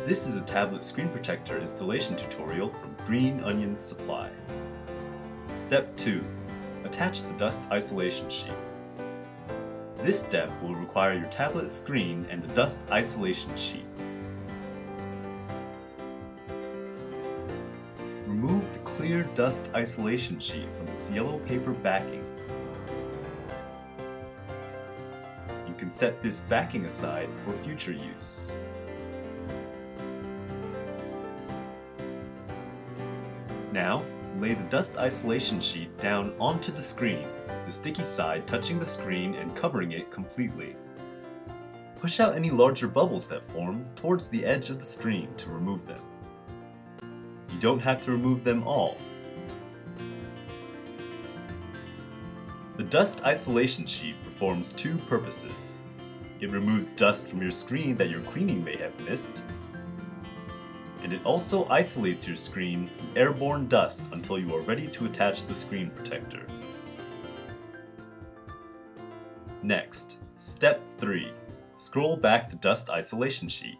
This is a tablet screen protector installation tutorial from Green Onion Supply. Step 2. Attach the dust isolation sheet. This step will require your tablet screen and the dust isolation sheet. Remove the clear dust isolation sheet from its yellow paper backing. You can set this backing aside for future use. Now, lay the dust isolation sheet down onto the screen, the sticky side touching the screen and covering it completely. Push out any larger bubbles that form towards the edge of the screen to remove them. You don't have to remove them all. The dust isolation sheet performs two purposes. It removes dust from your screen that your cleaning may have missed, and it also isolates your screen from airborne dust until you are ready to attach the screen protector. Next, step 3. Scroll back the dust isolation sheet.